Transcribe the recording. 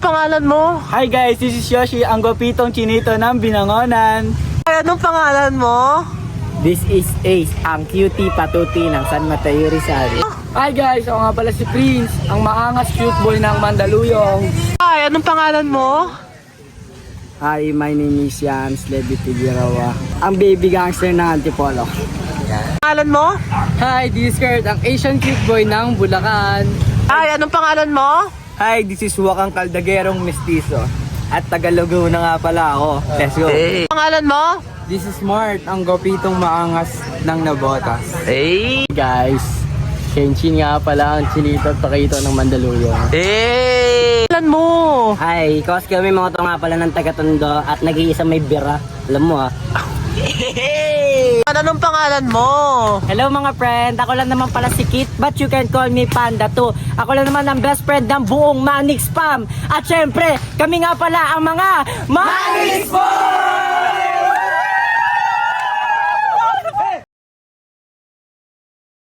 pangalan mo? Hi guys, this is Yoshi, ang gwapitong chinito ng Binangonan. Ay, anong pangalan mo? This is Ace, ang cutie patuti ng San Mateo Rizal. Hi guys, ako nga pala si Prince, ang maangas cute boy ng Mandaluyong. Ay, anong pangalan mo? Hi, my name is Jans Levi Figueroa, ang baby gangster ng Antipolo. Pangalan mo? Hi, this is Kurt, ang Asian cute boy ng Bulacan. Ay, anong pangalan mo? Hi, this is Wakang Kaldagerong Mestizo. At Tagalugo na nga pala ako. Let's go. Pangalan mo? This is Mart, ang gwapitong maangas ng Nabotas. Hey! Guys, Shenshin nga pala ang chinito at pakito ng Mandaluyong. Hey! Pangalan mo? Hi, cause kami mga to nga pala ng Tagatondo at nag-iisa may bira. Alam mo Hey! Anong pangalan mo? Hello mga friend, ako lang naman pala si Kit, but you can call me Panda 2. Ako lang naman ang best friend ng buong Manix Spam. At syempre, kami nga pala ang mga Manix Boys!